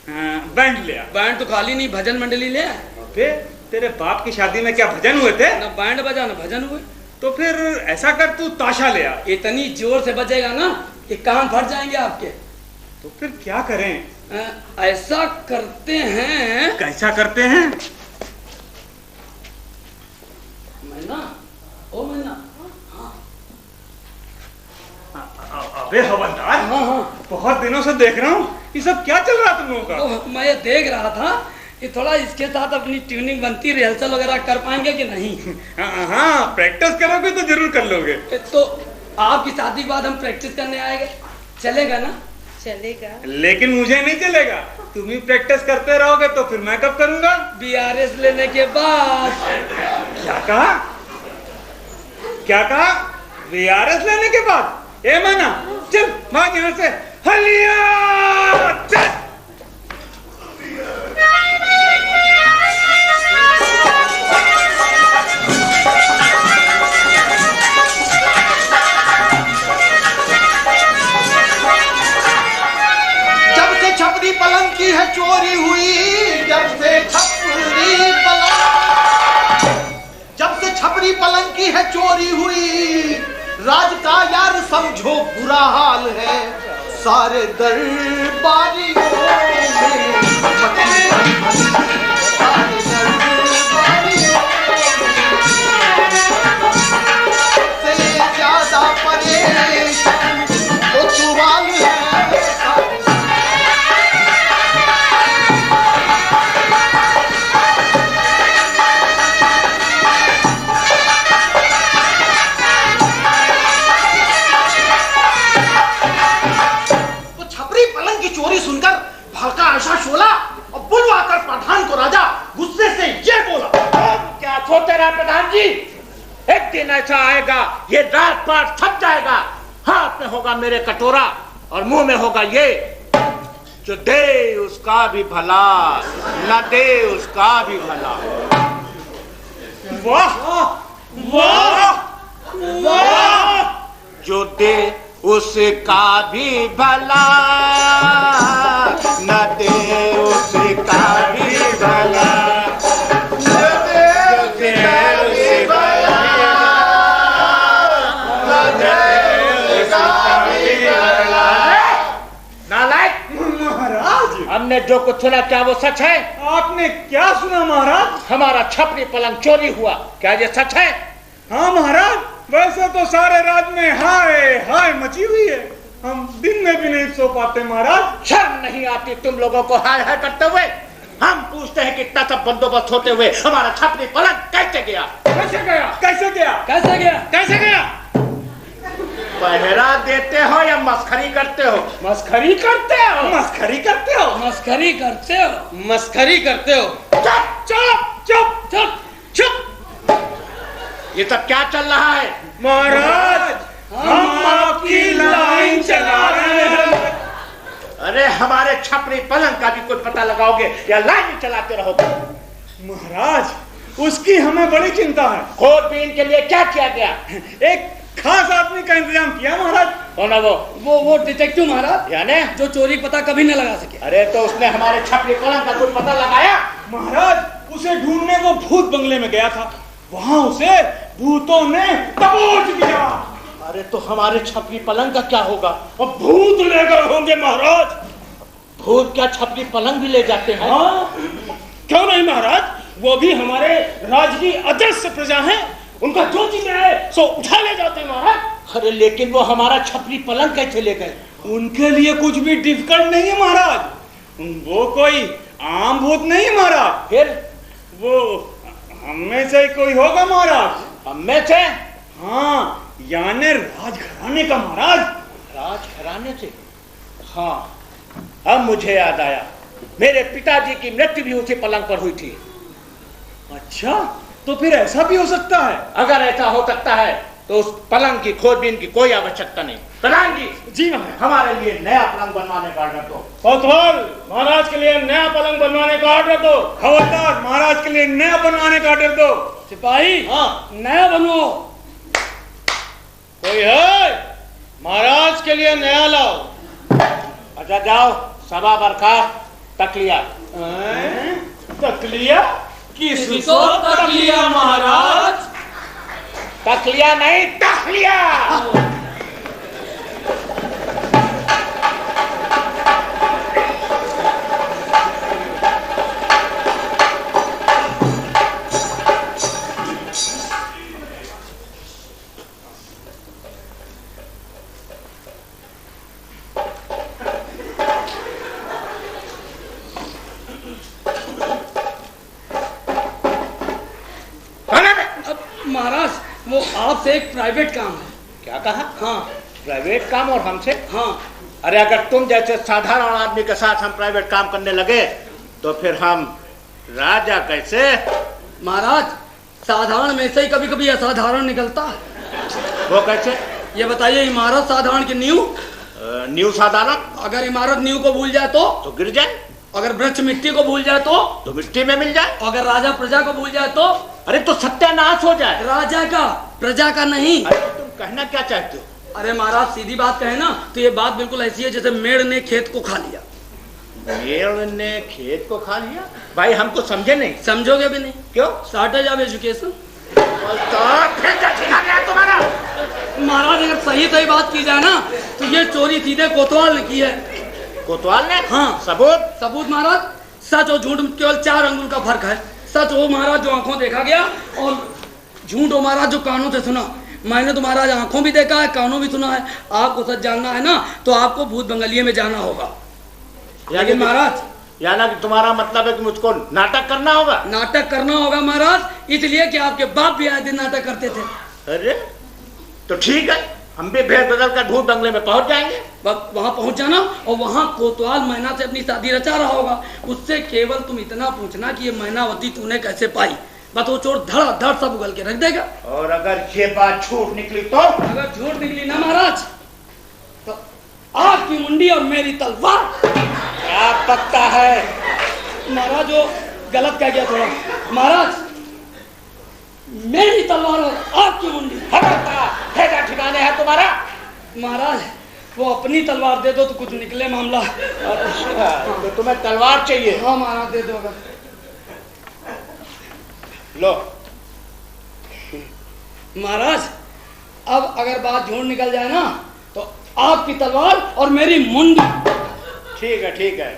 Speaker 4: बैंड लिया।
Speaker 2: बैंड तो खाली नहीं, भजन मंडली ले आए।
Speaker 4: अबे तेरे बाप की शादी में क्या भजन हुए थे?
Speaker 2: ना बैंड बजा ना भजन हुए।
Speaker 4: तो फिर ऐसा कर, तू ताशा ले आ।
Speaker 2: इतनी जोर से बजेगा ना कि कान फट जाएंगे आपके।
Speaker 4: तो फिर क्या करें?
Speaker 2: ऐसा करते हैं।
Speaker 4: कैसा करते हैं?
Speaker 2: मैना, ओ मैना।
Speaker 4: अबे हवलदार,
Speaker 2: हाँ।
Speaker 4: बहुत दिनों से देख रहा हूँ, ये सब क्या चल रहा तुम लोगों का?
Speaker 2: तो मैं ये देख रहा था कि थोड़ा इसके साथ अपनी ट्यूनिंग बनती, रिहर्सल वगैरह कर पाएंगे कि नहीं।
Speaker 4: हाँ, प्रैक्टिस करोगे तो जरूर कर लोगे।
Speaker 2: तो आपकी शादी के बाद हम प्रैक्टिस करने आएंगे, चलेगा ना?
Speaker 3: चलेगा।
Speaker 4: लेकिन मुझे नहीं चलेगा, तुम ही प्रैक्टिस करते रहोगे तो फिर मैं कब करूंगा?
Speaker 2: BRS लेने के बाद।
Speaker 4: क्या कहा? क्या कहा? BRS लेने के बाद? ए माना, चल भाग यहाँ से, हलिया चल।
Speaker 1: जब से छपरी पलंग की है चोरी हुई, जब से छपरी पलंग की है चोरी हुई, राज का यार समझो बुरा हाल है, सारे दरबारियों में सारे दरबारियों से ज्यादा परेशान तो सवाल है। चोरी सुनकर भड़का आशा शोला और बुलवाकर प्रधान को राजा गुस्से से ये बोला,
Speaker 6: क्या सोचते रहे प्रधान जी, एक दिन ऐसा आएगा ये रात पाट थक जाएगा, हाथ में होगा मेरे कटोरा और मुंह में होगा ये, जो दे उसका भी भला न दे उसका भी भला।
Speaker 4: वाह वाह वाह,
Speaker 6: जो दे उसका भी भला न दे उसका भी भला, न दे उसका भी भला, न दे उसका भी भला। नालायक
Speaker 4: महाराज,
Speaker 6: हमने जो कुछ सुना क्या वो सच है?
Speaker 4: आपने क्या सुना महाराज?
Speaker 6: हमारा छपरी पलंग चोरी हुआ, क्या ये सच है?
Speaker 4: हाँ महाराज, वैसे तो सारे राज में हाय हाय मची हुई है, हम दिन में भी नहीं सो पाते महाराज।
Speaker 6: शर्म नहीं आती तुम लोगों को हाय हाय करते हुए? हम पूछते हैं कि इतना सब बंदोबस्त होते हुए हमारा छपरी पलंग कैसे गया?
Speaker 4: कैसे गया? कैसे गया?
Speaker 2: कैसे गया?
Speaker 4: कैसे गया?
Speaker 6: पहरा देते हो या मस्खरी करते हो?
Speaker 4: मस्खरी करते हो? मस्खरी करते हो?
Speaker 2: मस्खरी करते हो?
Speaker 5: मस्खरी करते हो?
Speaker 6: चुप चुप चुप चुप चुप, ये सब क्या चल रहा है?
Speaker 4: महाराज, हम आपकी लाइन चला रहे हैं।
Speaker 6: अरे हमारे छपरी पलंग का भी कोई पता लगाओगे या लाइन चलाते रहोगे?
Speaker 4: महाराज, उसकी हमें बड़ी चिंता है।
Speaker 6: खोजबीन के लिए क्या किया गया?
Speaker 4: एक खास आदमी का इंतजाम किया महाराज।
Speaker 6: कौन है
Speaker 2: वो डिटेक्टिव महाराज,
Speaker 6: यानी
Speaker 2: जो चोरी पता कभी न लगा सके।
Speaker 6: अरे तो उसने हमारे छपरी पलंग का कोई पता लगाया?
Speaker 4: महाराज, उसे ढूंढने वो भूत बंगले में गया था, वहां उसे भूतों ने दबोच दिया।
Speaker 6: अरे तो हमारे छपरी पलंग का क्या होगा?
Speaker 4: अब भूत ले गए होंगे महाराज।
Speaker 6: भूत क्या छपरी पलंग भी ले जाते हैं?
Speaker 4: हाँ, क्यों नहीं महाराज, वो भी हमारे राज की अदृश्य प्रजा है, उनका जो चीज है सो उठा ले जाते हैं महाराज।
Speaker 6: अरे लेकिन वो हमारा छपरी पलंग कैसे ले गए?
Speaker 4: उनके लिए कुछ भी डिफिकल्ट नहीं है महाराज, वो कोई आम भूत नहीं है महाराज।
Speaker 6: फिर
Speaker 4: वो हमें से कोई होगा महाराज।
Speaker 6: हमें से?
Speaker 4: हाँ, यानी राजघराने का महाराज।
Speaker 6: राजघराने से? हाँ, अब मुझे याद आया, मेरे पिताजी की मृत्यु भी उसी पलंग पर हुई थी।
Speaker 4: अच्छा, तो फिर ऐसा भी हो सकता है?
Speaker 6: अगर ऐसा हो सकता है तो उस पलंग की खोजबीन की कोई आवश्यकता नहीं। प्रधान जी,
Speaker 4: जी महाराज,
Speaker 6: हमारे लिए नया पलंग बनवाने का ऑर्डर दो।
Speaker 4: कोतवाल, महाराज के लिए नया पलंग बनवाने का ऑर्डर दो। हवलदार, महाराज के लिए नया बनवाने का ऑर्डर दो।
Speaker 2: सिपाही,
Speaker 6: हाँ,
Speaker 2: नया बनवाओ।
Speaker 6: कोई है? महाराज के लिए नया लाओ। अच्छा जाओ, सभा बरखा, तकलिया।
Speaker 4: तकलिया?
Speaker 2: किसको तकलिया महाराज?
Speaker 6: तकलिया नहीं, तकलिया।
Speaker 2: महाराज वो आपसे एक प्राइवेट काम है।
Speaker 6: क्या कहा?
Speaker 2: हाँ
Speaker 6: प्राइवेट काम और हमसे?
Speaker 2: हाँ।
Speaker 6: अरे अगर तुम जैसे साधारण आदमी के साथ हम प्राइवेट काम करने लगे तो फिर हम राजा कैसे?
Speaker 2: महाराज साधारण में से ही कभी कभी असाधारण निकलता है।
Speaker 6: वो कैसे?
Speaker 2: ये बताइए, इमारत साधारण की नींव?
Speaker 6: नींव साधारण?
Speaker 2: अगर इमारत नींव को भूल जाए तो
Speaker 6: गिर जाए।
Speaker 2: अगर वृक्ष मिट्टी को भूल जाए तो
Speaker 6: मिट्टी में मिल जाए।
Speaker 2: अगर राजा प्रजा को भूल जाए तो
Speaker 6: अरे तो सत्यानाश हो जाए।
Speaker 2: राजा का प्रजा का नहीं।
Speaker 6: अरे तुम कहना क्या चाहते हो?
Speaker 2: अरे महाराज सीधी बात कहे ना तो ये बात बिल्कुल ऐसी है जैसे मेढ़ ने खेत को खा लिया।
Speaker 6: मेढ़ ने खेत को खा लिया? भाई हमको समझे नहीं।
Speaker 2: समझोगे भी नहीं।
Speaker 6: क्यों?
Speaker 2: Shortage of education.
Speaker 6: तुम्हारा
Speaker 2: महाराज अगर सही सही बात की जाए ना तो ये चोरी सीधे कोतवाल ने की है।
Speaker 6: कोतवाल ने?
Speaker 2: हाँ।
Speaker 6: सबूत?
Speaker 2: सबूत महाराज, सच और झूठ केवल 4 अंगुल का फर्क है। सच वो महाराज जो आंखों देखा गया और झूठ वो महाराज जो कानों से सुना। मैंने तो महाराज आंखों भी देखा है, कानों भी सुना है। आपको सच जानना है ना तो आपको भूत बंगलिये में जाना होगा। लेकिन महाराज
Speaker 6: यानी कि तुम्हारा मतलब है कि मुझको नाटक करना होगा?
Speaker 2: नाटक करना होगा महाराज, इसलिए कि आपके बाप भी आए दिन नाटक करते थे।
Speaker 6: अरे तो ठीक है, हम भी भेद बदल कर भूत बंगले में पहुंच जाएंगे।
Speaker 2: वहां पहुंच जाना और वहां कोतवाल मैना से अपनी शादी रचा रहा होगा। उससे केवल तुम इतना पूछना कि ये मैनावती तूने कैसे पाई, बस वो चोर धड़ धड़ सब उगल के रख देगा।
Speaker 6: और अगर ये बात झूठ निकली तो?
Speaker 2: अगर झूठ निकली ना महाराज तो आपकी मुंडी और मेरी तलवार।
Speaker 6: क्या पता है?
Speaker 2: महाराज जो गलत कह गया थोड़ा। महाराज मेरी तलवार और आपकी मुंडी।
Speaker 6: ठिकाने है तुम्हारा?
Speaker 2: महाराज वो अपनी तलवार दे दो तो कुछ निकले मामला।
Speaker 6: अच्छा तो तुम्हें तलवार चाहिए?
Speaker 2: हाँ महाराज दे दो। अगर
Speaker 6: लो
Speaker 2: महाराज अब अगर बात झूठ निकल जाए ना तो आपकी तलवार और मेरी मुंडी।
Speaker 6: ठीक है ठीक है,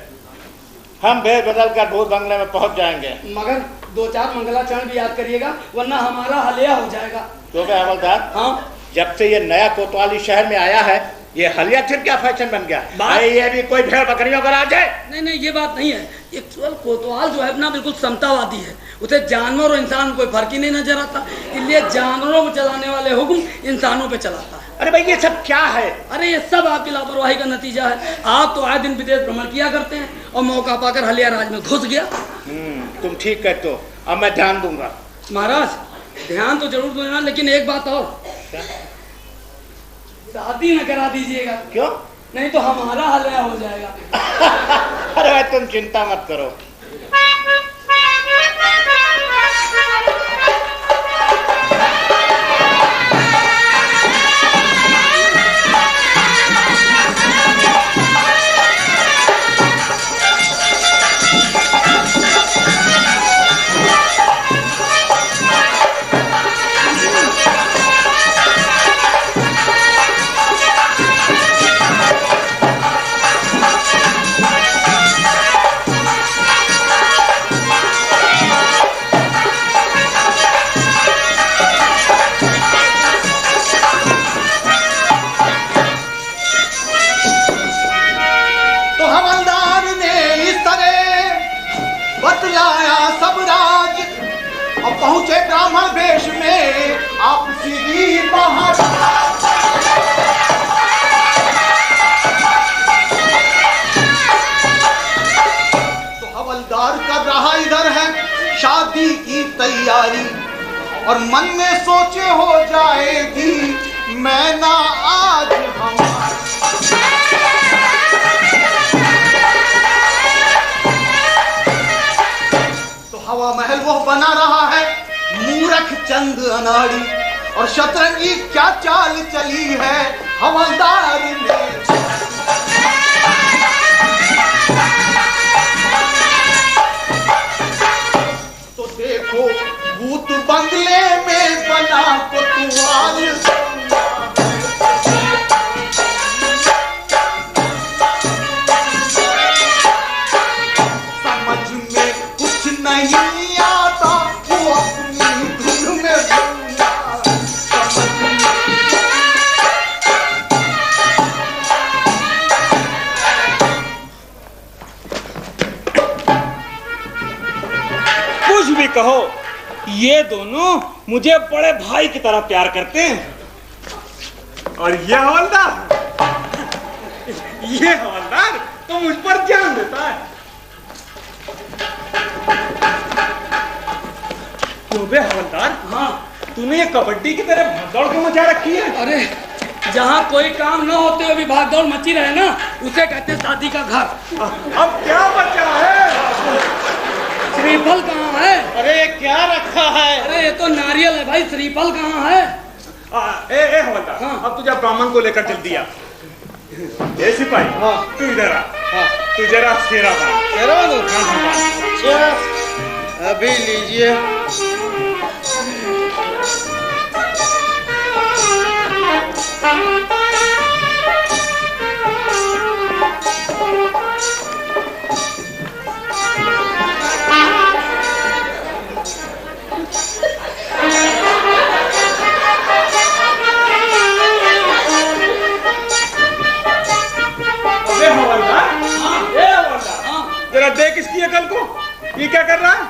Speaker 6: हम भेद बदल कर भूत बंगले में पहुंच जाएंगे।
Speaker 2: मगर 2-4 मंगलाचरण भी याद करिएगा वरना हमारा हलिया हो जाएगा।
Speaker 6: तो क्या हवलदार?
Speaker 2: हाँ
Speaker 6: जब से ये नया कोतवाली शहर में आया है ये हलिया फिर क्या फैशन बन गया? भाई ये भी कोई भेड़ बकरियों का राज है?
Speaker 2: नहीं नहीं ये बात नहीं है। एक्चुअल कोतवाल जो है ना बिल्कुल समतावादी है। उसे जानवर और इंसान कोई फर्क ही नहीं नजर आता, इसलिए जानवरों को चलाने वाले हुक्म इंसानों पे चलाता है।
Speaker 6: अरे भाई ये सब क्या है?
Speaker 2: अरे ये सब आपकी लापरवाही का नतीजा है। आप तो आए दिन विदेश भ्रमण किया करते हैं और मौका पाकर हलिया राज में घुस गया।
Speaker 6: तुम ठीक कहते हो, अब मैं ध्यान दूंगा।
Speaker 2: महाराज ध्यान तो जरूर देना, लेकिन एक बात और, शादी न करा दीजिएगा।
Speaker 6: क्यों?
Speaker 2: नहीं तो हमारा हलिया हो जाएगा।
Speaker 6: अरे भाई तुम चिंता मत करो।
Speaker 1: पहुंचे ब्राह्मण वेश में आप सीधी महाराज। तो हवलदार कर रहा इधर है शादी की तैयारी और मन में सोचे हो जाएगी मैं ना आज तो हवा महल वो बना रहा है मूर्ख चंद अनाड़ी और शतरंजी क्या चाल चली है हवलदार ने।
Speaker 4: कहो, ये दोनों मुझे बड़े भाई की तरह प्यार करते हैं। और ये हवलदार तो मुझ पर जान देता है। क्यों बे हवलदार?
Speaker 2: हाँ,
Speaker 4: तूने ये कबड्डी की तरह भागदौड़ क्यों मचा रखी है?
Speaker 2: अरे जहाँ कोई काम न होते हुए भी भागदौड़ मची रहे ना, उसे कहते हैं शादी का घर।
Speaker 4: अब क्या बचा है?
Speaker 2: श्रीफल कहाँ है?
Speaker 1: अरे क्या रखा है?
Speaker 2: अरे ये तो नारियल है भाई, श्रीफल कहाँ है?
Speaker 4: ए हवलदार,
Speaker 2: हाँ।
Speaker 4: अब तुझे ब्राह्मण को लेकर जल्दी आ। ए सिपाही,
Speaker 1: हाँ।
Speaker 4: तू इधर आ।
Speaker 1: हाँ।
Speaker 4: तू जरा सेरा बांध।
Speaker 1: तेरा दो।
Speaker 4: हाँ, हाँ, बांध।
Speaker 1: अच्छा, अभी लीजिए।
Speaker 4: अबे हवलदार, ए हवलदार,
Speaker 2: हाँ।
Speaker 4: जरा देख इसकी अकल को। ये क्या कर रहा है?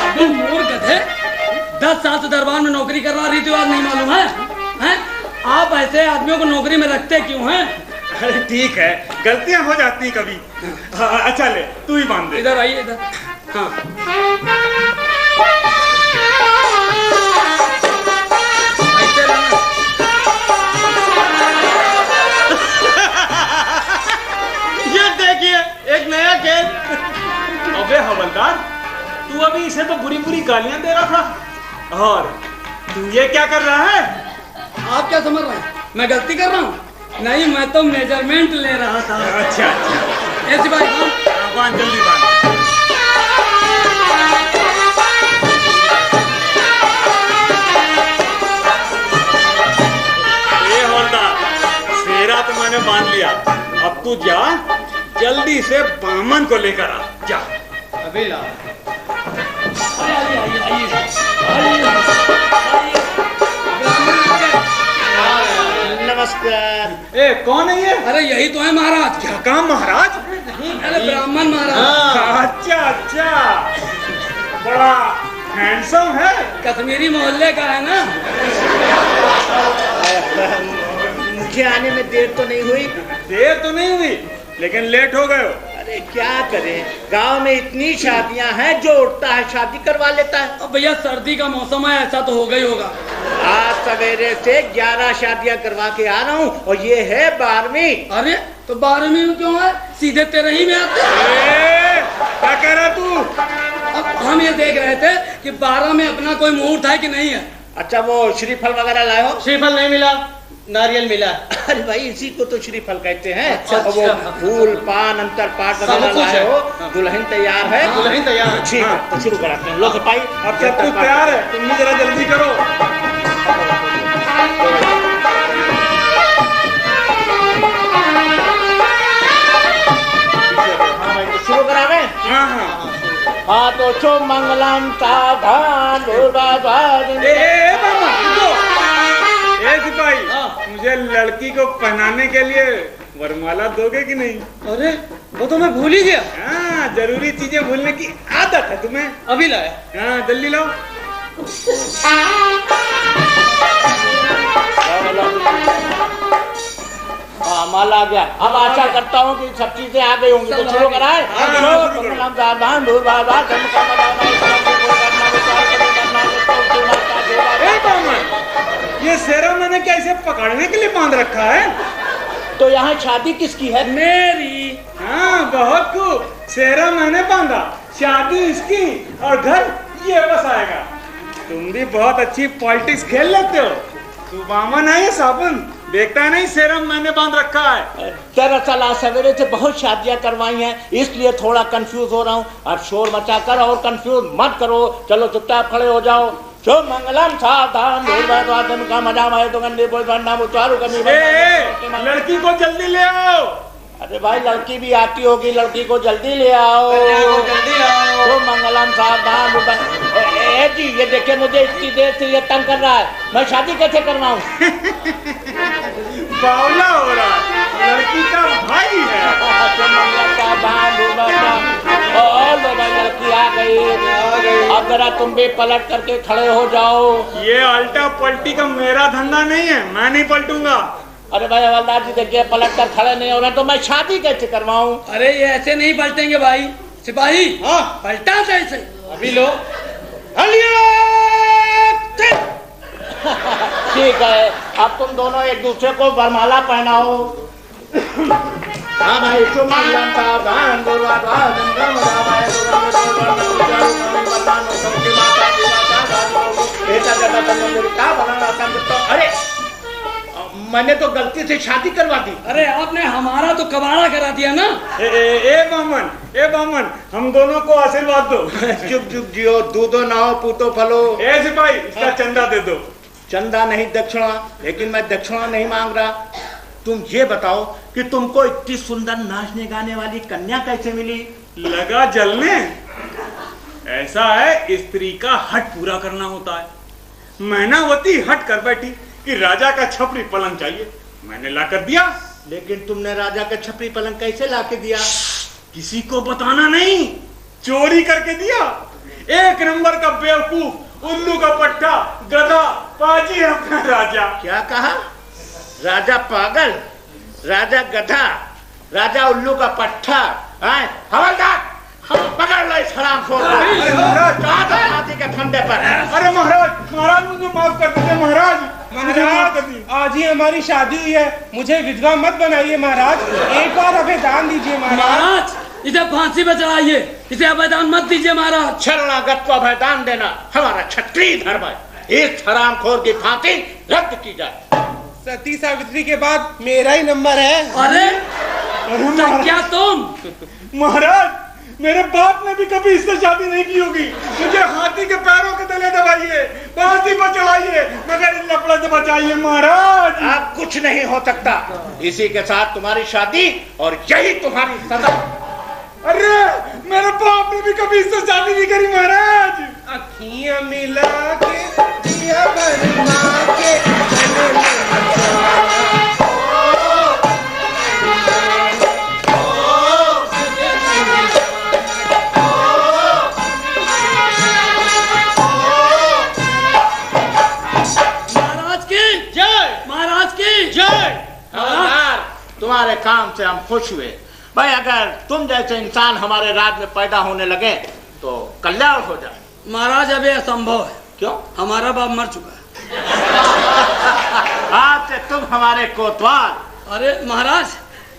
Speaker 2: अबे मोर गधे, 10 साल से दरबार में नौकरी कर रहा, रीति रिवाज नहीं मालूम है? हैं? आप ऐसे आदमियों को नौकरी में रखते क्यों हैं?
Speaker 4: अरे ठीक है, गलतियां हो जाती कभी। अच्छा ले, तू ही बांध दे।
Speaker 2: इधर आइए, इधर। हाँ, ऐसे रहना।
Speaker 1: ये देखिए, एक नया खेल।
Speaker 4: अबे हवलदार, तू अभी इसे तो बुरी बुरी गालियां दे रहा था, और तू ये क्या कर रहा है?
Speaker 2: आप क्या समझ रहे हैं? मैं गलती कर रहा हूँ? नहीं, मैं तो मेजरमेंट ले रहा था।
Speaker 4: अच्छा अच्छा,
Speaker 2: ऐसे भाई, हाँ।
Speaker 4: बांध, जल्दी बांध। ए हवलदार, सेरा तो मैंने बांध लिया, अब तू जा, जल्दी से बामन को लेकर आ जा।
Speaker 1: अभी ला।
Speaker 2: आइए, आइए, आइए, आइए, आइए। ब्राह्मण आ गए।
Speaker 6: नमस्कार।
Speaker 4: ए कौन है ये?
Speaker 2: अरे यही तो है महाराज।
Speaker 4: क्या काम महाराज?
Speaker 2: अरे ब्राह्मण महाराज।
Speaker 4: अच्छा अच्छा, बड़ा हैंडसम है।
Speaker 2: कश्मीरी मोहल्ले का है ना?
Speaker 6: मुझे आने में देर तो नहीं हुई?
Speaker 4: देर तो नहीं हुई, लेकिन लेट हो गए हो।
Speaker 6: अरे क्या करें, गांव में इतनी शादियां हैं, जो उठता है शादी करवा लेता है।
Speaker 2: अब भैया सर्दी का मौसम है, ऐसा तो होगा ही होगा।
Speaker 6: आज सवेरे से 11 शादियां करवा के आ रहा हूँ, और ये है 12वीं।
Speaker 2: अरे तो 12वीं में क्यों है? सीधे 13 में आते।
Speaker 4: क्या कह रहा तू?
Speaker 2: अब हम ये देख रहे थे कि 12 में अपना कोई मुहूर्त है कि नहीं है।
Speaker 6: अच्छा, वो श्रीफल वगैरह लाए हो?
Speaker 1: श्रीफल नहीं मिला, नारियल मिला।
Speaker 6: अरे भाई, इसी को तो श्रीफल कहते हैं।
Speaker 2: अच्छा,
Speaker 6: और वो
Speaker 2: अच्छा।
Speaker 6: फूल पान अंतर पाठ
Speaker 1: सब
Speaker 6: वगैरह
Speaker 1: कुछ
Speaker 6: लाए
Speaker 1: है।
Speaker 6: हो।
Speaker 1: हाँ।
Speaker 6: दुल्हन तैयार है?
Speaker 1: दुल्हन तैयार है।
Speaker 6: ठीक है, तो शुरू कराते हैं। लो सिपाही,
Speaker 4: अब सब कुछ तैयार है, तुम भी जरा जल्दी करो।
Speaker 6: हाँ भाई, तो शुरू करावे।
Speaker 4: हाँ हाँ।
Speaker 6: हाँ तो शो मंगलम सावधान
Speaker 4: बाबा, रुको। ए सिपाही, मुझे लड़की को पहनाने के लिए वरमाला दोगे कि नहीं?
Speaker 1: अरे वो तो मैं भूल ही गया।
Speaker 4: हाँ, जरूरी चीजें भूलने की आदत है तुम्हें।
Speaker 1: अभी लाया।
Speaker 4: हाँ, जल्दी लाओ।
Speaker 6: हाँ, माला आ गया। अब आशा करता हूँ कि सब चीजें आ गई होंगी, तो शुरू कराए।
Speaker 4: हाँ, शुरू करो।
Speaker 6: मंगलम सावधान
Speaker 4: ए बामन, ये सेरा मैंने क्या इसे पकड़ने के लिए बांध रखा है?
Speaker 6: तो यहाँ शादी किसकी है?
Speaker 2: मेरी।
Speaker 4: हाँ, बहुत खूब। सेरा मैंने बांधा, शादी इसकी, और घर ये बस आएगा। तुम भी बहुत अच्छी पॉलिटिक्स खेल लेते हो। तू बामन है या साबुन? देखता है नहीं, सेरा मैंने बांध रखा है।
Speaker 6: दरअसल आज सवेरे से बहुत शादियां करवाई हैं, इसलिए थोड़ा कंफ्यूज हो रहा हूँ। अब शोर मचा कर और कंफ्यूज मत करो। चलो चुपचाप खड़े हो जाओ। शो मंगलम सावधान का मजा माए तो गंदे बोल नाम उतारू कभी।
Speaker 4: लड़की को जल्दी ले आओ।
Speaker 6: अरे भाई, लड़की भी आती होगी, लड़की को जल्दी ले आओ।
Speaker 1: जल्दी आओ।
Speaker 6: तो मंगलम सावधान। ए जी, ये देखिए, मुझे इतनी देर से ये तंग कर रहा है, मैं शादी कैसे करवाऊं?
Speaker 4: बावला हो रहा है, लड़की का भाई है।
Speaker 6: तो मंगलम सावधान अब जरा तुम भी पलट करके खड़े हो जाओ।
Speaker 4: ये अल्टा पलटी का मेरा धंधा नहीं है, मैं नहीं पलटूंगा।
Speaker 6: अरे भाई हवलदार जी देखिए, पलट कर खड़े नहीं हो रहे तो मैं शादी कैसे करवाऊं?
Speaker 2: अरे ये ऐसे नहीं पलटेंगे भाई। सिपाही,
Speaker 5: हाँ
Speaker 2: पलटा कैसे?
Speaker 5: अभी लो।
Speaker 6: ठीक है, अब तुम दोनों एक दूसरे को वरमाला पहनाओ। हाँ भाई, अरे मैंने तो गलती से शादी करवा दी।
Speaker 2: अरे आपने हमारा तो कबाड़ा करा दिया ना।
Speaker 4: ए बामन, हम दोनों को आशीर्वाद दो।
Speaker 6: चुप चुप जियो, दूधो नाओ पूतो फलो।
Speaker 4: ए सिपाही, इसका चंदा दे दो।
Speaker 6: चंदा नहीं दक्षिणा, लेकिन मैं दक्षिणा नहीं मांग रहा। तुम ये बताओ कि तुमको इतनी सुंदर नाचने गाने वाली कन्या कैसे मिली?
Speaker 4: लगा जलने। ऐसा है, स्त्री का हट पूरा करना होता है। मैनावती हट कर बैठी कि राजा का छपरी पलंग चाहिए, मैंने ला कर दिया।
Speaker 6: लेकिन तुमने राजा का छपरी पलंग कैसे लाके दिया?
Speaker 4: किसी को बताना नहीं, चोरी करके दिया। एक नंबर का बेवकूफ, उल्लू का पट्टा, गधा, पाजी है अपना राजा।
Speaker 6: क्या कहा? राजा पागल, राजा गधा, राजा उल्लू का पट्टा। हवलदार, पकड़ लो इस हरामखोर को के फंदे पर।
Speaker 4: अरे महाराज मुझे माफ कर दीजिए महाराज।
Speaker 5: आज ही हमारी शादी हुई है, मुझे विधवा मत बनाइए महाराज। एक बार अभेदान दीजिए
Speaker 2: महाराज। इसे फांसी पे चढ़ाइए, इसे अभेदान मत दीजिए महाराज।
Speaker 6: शरणागत को अभेदान देना हमारा क्षत्रिय धर्म है। इस हरामखोर की फांसी रद्द की जाए।
Speaker 5: सती सावित्री के बाद मेरा ही नंबर है।
Speaker 2: अरे क्या तुम?
Speaker 4: महाराज, मेरे बाप ने भी कभी इससे शादी नहीं की होगी। मुझे हाथी के पैरों के तले दबाइए, फांसी पर चढ़ाइए, मगर इन लफड़े से बचाइए महाराज।
Speaker 6: अब कुछ नहीं हो सकता, इसी के साथ तुम्हारी शादी और यही तुम्हारी सजा।
Speaker 4: अरे मेरे बाप ने भी कभी इससे शादी नहीं करी महाराज।
Speaker 5: अखियां मिला के दिया बना के
Speaker 6: तुम्हारे काम से हम खुश हुए भाई। अगर तुम जैसे इंसान हमारे राज्य में पैदा होने लगे तो कल्याण हो जाए।
Speaker 2: महाराज अब यह असंभव है।
Speaker 6: क्यों?
Speaker 2: हमारा बाप मर चुका है।
Speaker 6: आज से तुम हमारे कोतवाल।
Speaker 2: अरे महाराज,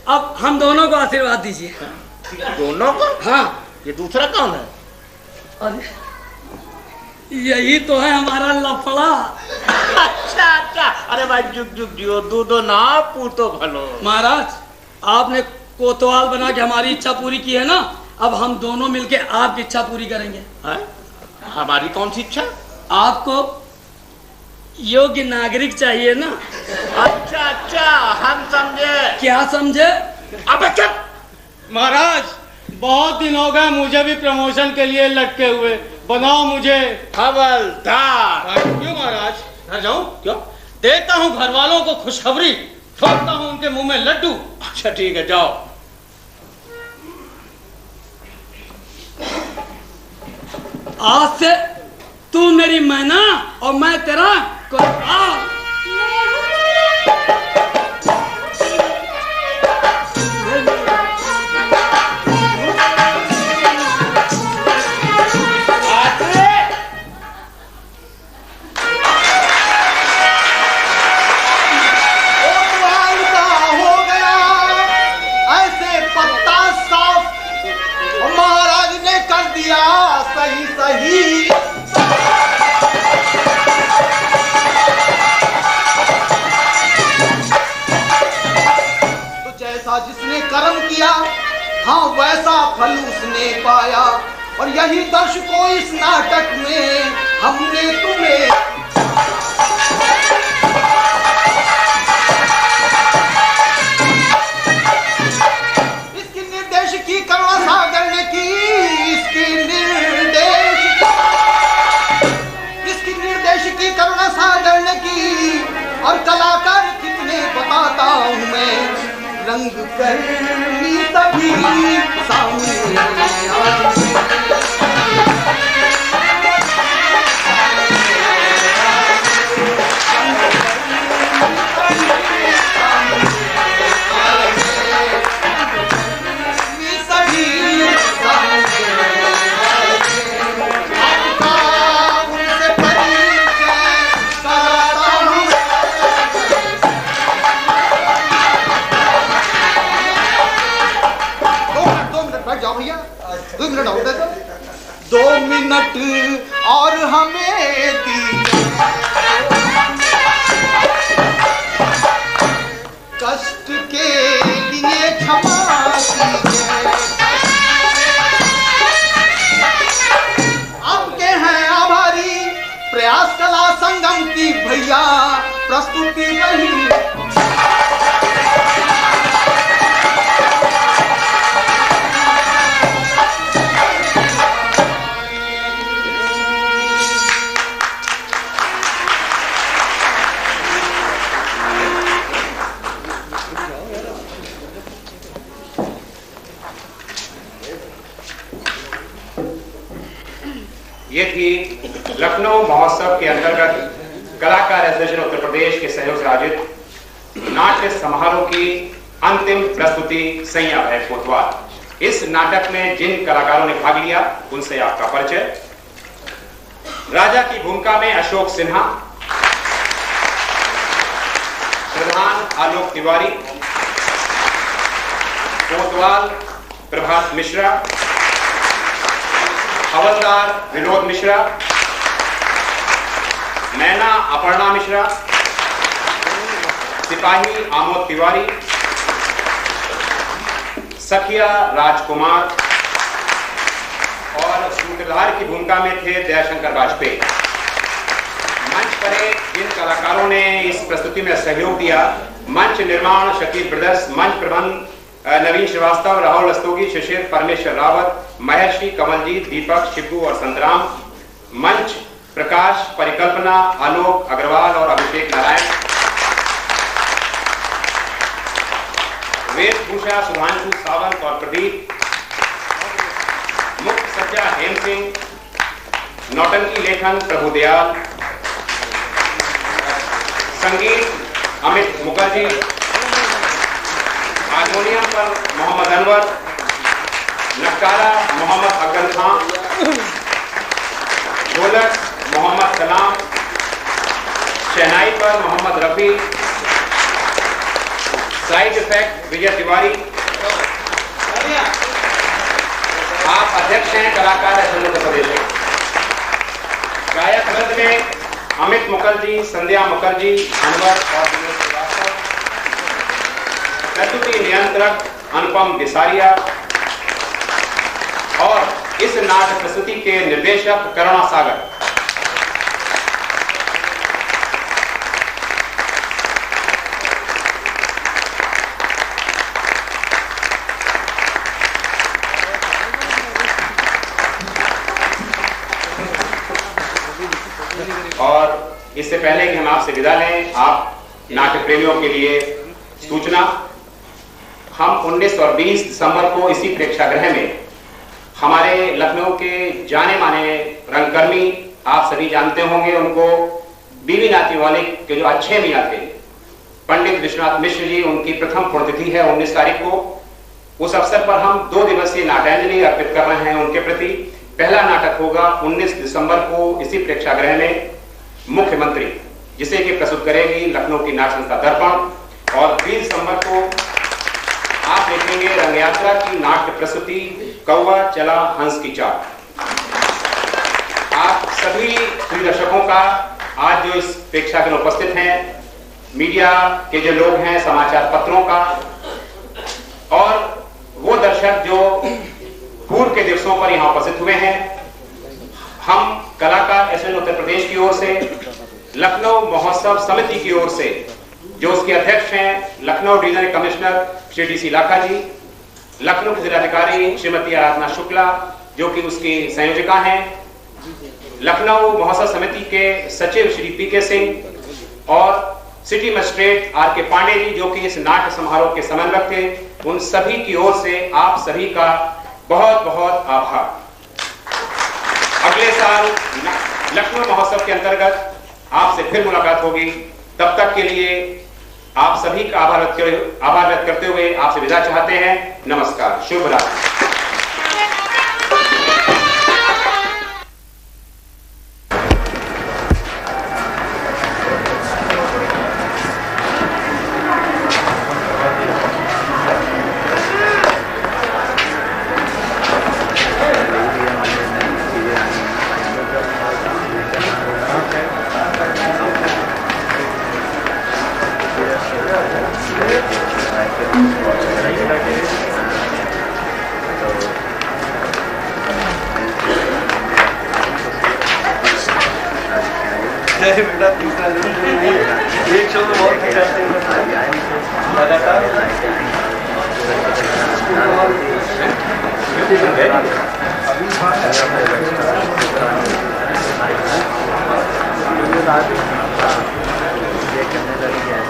Speaker 2: अब हम दोनों को आशीर्वाद दीजिए।
Speaker 6: दोनों को?
Speaker 2: हाँ।
Speaker 6: ये दूसरा कौन है?
Speaker 2: अरे यही तो है हमारा लफड़ा।
Speaker 6: अच्छा, अरे भाई जुग जुग जियो, दूधो ना पूतो भलो।
Speaker 2: महाराज, आपने कोतवाल बना के हमारी इच्छा पूरी की है ना, अब हम दोनों मिलके आपकी इच्छा पूरी करेंगे।
Speaker 6: हमारी कौन सी इच्छा?
Speaker 2: आपको योग्य नागरिक चाहिए ना।
Speaker 6: अच्छा, हम समझे।
Speaker 2: क्या समझे?
Speaker 6: अब चुप।
Speaker 5: महाराज, बहुत दिन हो गए मुझे भी प्रमोशन के लिए लटके हुए, बनाओ मुझे
Speaker 6: हवलदार।
Speaker 5: क्यों महाराज?
Speaker 7: घर जाऊं?
Speaker 6: क्यों?
Speaker 7: देता हूं घर वालों को खुशखबरी, ठोकता हूं उनके मुंह में लड्डू।
Speaker 6: अच्छा ठीक है, जाओ।
Speaker 2: आज से तू मेरी मैना और मैं तेरा कोतवाल।
Speaker 1: सही तो जैसा जिसने कर्म किया, हाँ वैसा फल उसने पाया। और यही दर्शकों इस नाटक में हमने तुम्हें इसकी निर्देश की करुणा सागर ने की, की करुणा सागर ने की। और कलाकार कितने बताता हूँ मैं, रंग करनी सभी सामने मिनट और दे दो, 2 मिनट और हमें दीजिए, कष्ट के लिए क्षमा कीजिए। आपके हैं आभारी, प्रयास कला संगम की भैया प्रस्तुति नहीं।
Speaker 8: ये थी लखनऊ महोत्सव के अंतर्गत कलाकार एसोसिएशन उत्तर प्रदेश के सहयोग से आयोजित नाट्य समारोह की अंतिम प्रस्तुति सैया है कोतवाल। इस नाटक में जिन कलाकारों ने भाग लिया उनसे आपका परिचय। राजा की भूमिका में अशोक सिन्हा, प्रधान आलोक तिवारी, कोतवाल प्रभात मिश्रा, हवलदार विनोद मिश्रा, मैना अपर्णा मिश्रा, सिपाही आमोद तिवारी, सखिया राजकुमार और सूत्रधार की भूमिका में थे दयाशंकर वाजपेयी। मंच पर इन कलाकारों ने इस प्रस्तुति में सहयोग दिया। मंच निर्माण शकील ब्रदर्स, मंच प्रबंध नवीन श्रीवास्तव, राहुल रस्तोगी, शिशिर, परमेश्वर रावत, महर्षि, कमलजीत, दीपक, शिबू और संतराम। मंच प्रकाश, परिकल्पना आलोक अग्रवाल और अभिषेक नारायण। वेशभूषा सुधांशु सावंत और प्रदीप। मुख्य सज्जा हेम सिंह, नौटंकी लेखन प्रभुदयाल, संगीत अमित मुखर्जी, हारमोनियम पर मोहम्मद अनवर, नक्कारा मोहम्मद अकबर खान, ढोलक मोहम्मद सलाम, शहनाई पर मोहम्मद रफी, साइड इफेक्ट विजय तिवारी। आप अध्यक्ष हैं कलाकार एसोसिएशन उत्तर प्रदेश। गायक वृंद में अमित मुखर्जी, संध्या मुखर्जी, अनवर और विनोद श्रीवास्तव। प्रस्तुति नियंत्रक अनुपम बिसारिया और इस नाट्य प्रस्तुति के निर्देशक करुणा सागर। और इससे पहले कि हम आपसे विदा लें, आप नाट्य प्रेमियों के लिए सूचना, हम 19 और 20 दिसंबर को इसी प्रेक्षागृह में हमारे लखनऊ के जाने माने रंगकर्मी, आप सभी जानते होंगे उनको, बीवी नाती वाले के जो अच्छे मियाँ थे पंडित विश्वनाथ मिश्र जी, उनकी प्रथम पुण्यतिथि है 19 तारीख को। उस अवसर पर हम 2 दिवसीय नाट्यांजलि अर्पित कर रहे हैं उनके प्रति। पहला नाटक होगा 19 दिसंबर को इसी प्रेक्षागृह में मुख्यमंत्री, जिसे कि प्रस्तुत करेगी लखनऊ की नाट्य संस्था दर्पण। और 20 दिसंबर को आप देखेंगे रंग यात्रा की नाट्य प्रस्तुति कौवा चला हंस की चाल। आप सभी दर्शकों का आज जो इस प्रेक्षागृह में उपस्थित हैं, मीडिया के जो लोग हैं, समाचार पत्रों का, और वो दर्शक जो पूर्व के दिवसों पर यहाँ उपस्थित हुए हैं, हम कलाकार एसोसिएशन उत्तर प्रदेश की ओर से, लखनऊ महोत्सव समिति की ओर से, जो उसके अध्यक्ष हैं Lucknow divisional commissioner Shri D C. Lakha ji, Lucknow की जिलाधिकारी श्रीमती आराधना शुक्ला जो कि उसकी संयोजिका हैं, लखनऊ महोत्सव समिति के सचिव श्री पी.के. सिंह और city magistrate R K. Pandey ji जो कि इस नाट्य समारोह के समन्वयक थे, उन सभी की ओर से आप सभी का बहुत बहुत आभार। अगले साल लखनऊ महोत्सव के अंतर्गत आपसे फिर मुलाकात होगी। तब तक के लिए आप सभी का आभार व्यक्त करते हुए आपसे विदा चाहते हैं। नमस्कार, शुभ रात्रि।
Speaker 9: बेटा तीसरा एक शो में बहुत लगातार करने लगी है